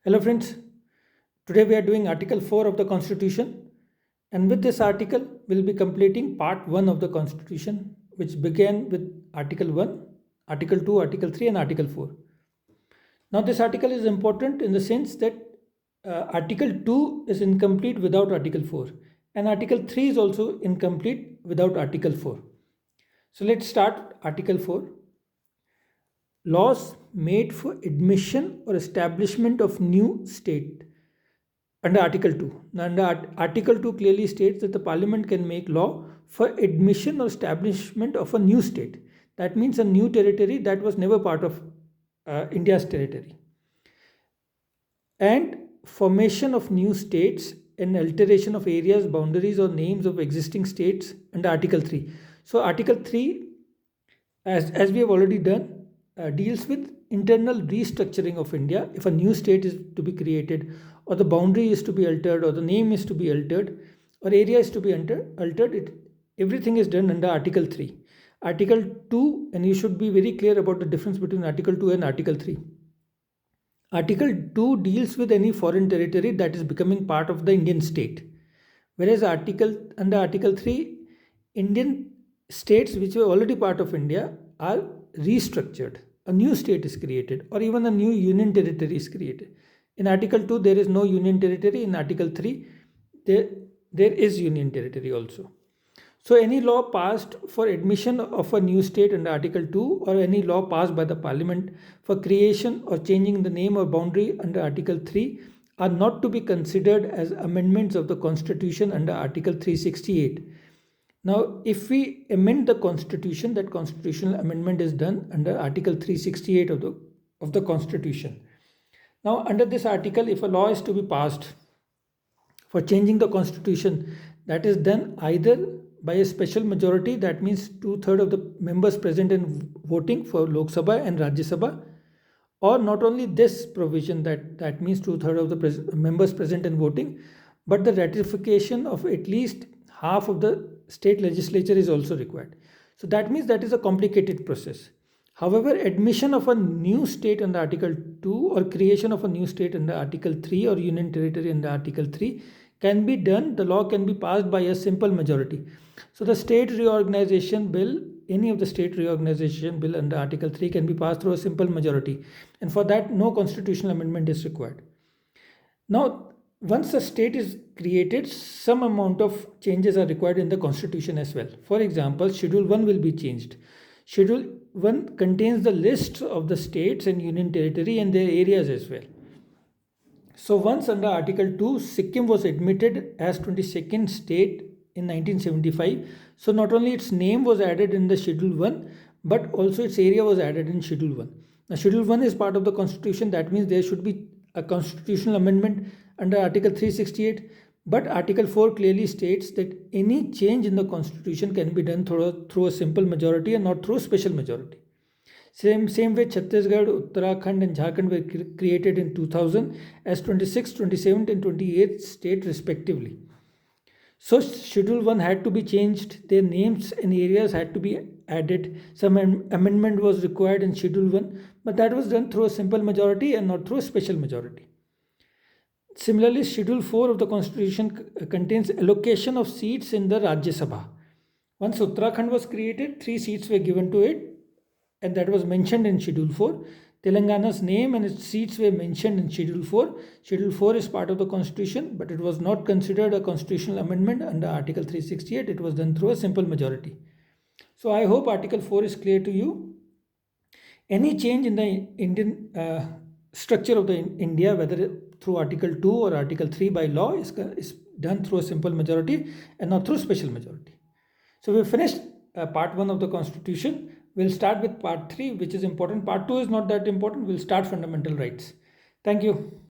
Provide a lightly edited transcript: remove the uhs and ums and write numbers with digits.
Hello, friends. Today we are doing Article 4 of the Constitution, and with this article, we'll be completing Part 1 of the Constitution, which began with Article 1, Article 2, Article 3, and Article 4. Now, this article is important in the sense that Article 2 is incomplete without Article 4, and Article 3 is also incomplete without Article 4. So, let's start Article 4. Laws made for admission or establishment of new state under Article 2. Now, under Article 2 clearly states that the Parliament can make law for admission or establishment of a new state. That means a new territory that was never part of India's territory. And formation of new states and alteration of areas, boundaries, or names of existing states under Article 3. So, Article 3, as we have already done, deals with internal restructuring of India. If a new state is to be created, or the boundary is to be altered, or the name is to be altered, or area is to be altered, everything is done under Article 3. Article 2, and you should be very clear about the difference between Article 2 and Article 3. Article 2 deals with any foreign territory that is becoming part of the Indian state, whereas under Article 3, Indian states which were already part of India are restructured. A new state is created, or even a new union territory is created. In Article 2, there is no union territory. In Article 3, there is union territory also. So, any law passed for admission of a new state under Article 2, or any law passed by the Parliament for creation or changing the name or boundary under Article 3 are not to be considered as amendments of the Constitution under Article 368. Now, if we amend the Constitution, that constitutional amendment is done under Article 368 of the Constitution. Now, under this article, if a law is to be passed for changing the Constitution, that is done either by a special majority, that means 2/3 of the members present and voting for Lok Sabha and Rajya Sabha, or not only this provision, that means 2/3 of the members present and voting, but the ratification of at least half of the state legislature is also required. So that means that is a complicated process. However, admission of a new state under Article 2, or creation of a new state under Article 3, or union territory under Article 3 can be done. The law can be passed by a simple majority. So the state reorganization bill, any of the state reorganization bill under Article 3 can be passed through a simple majority, and for that no constitutional amendment is required. Now, once a state is created, some amount of changes are required in the Constitution as well. For example, Schedule 1 will be changed. Schedule 1 contains the list of the states and union territory and their areas as well. So once under Article 2, Sikkim was admitted as 22nd state in 1975. So not only its name was added in the Schedule 1, but also its area was added in Schedule 1. Now, Schedule 1 is part of the Constitution. That means there should be a constitutional amendment under Article 368. But Article 4 clearly states that any change in the Constitution can be done through a simple majority and not through a special majority. Same way, Chhattisgarh, Uttarakhand, and Jharkhand were created in 2000 as 26th, 27th, and 28th state respectively. So Schedule 1 had to be changed, their names and areas had to be added. Some amendment was required in Schedule 1, but that was done through a simple majority and not through a special majority. Similarly, Schedule 4 of the Constitution contains allocation of seats in the Rajya Sabha. Once Uttarakhand was created, 3 seats were given to it, and that was mentioned in Schedule 4. Telangana's name and its seats were mentioned in Schedule 4. Schedule 4 is part of the Constitution, but it was not considered a constitutional amendment under Article 368. It was done through a simple majority. So I hope Article 4 is clear to you. Any change in the Indian structure of the India, whether through Article 2 or Article 3 by law, is done through a simple majority and not through special majority. So we finished part 1 of the Constitution. We'll start with part 3, which is important. Part 2 is not that important. We'll start fundamental rights. Thank you.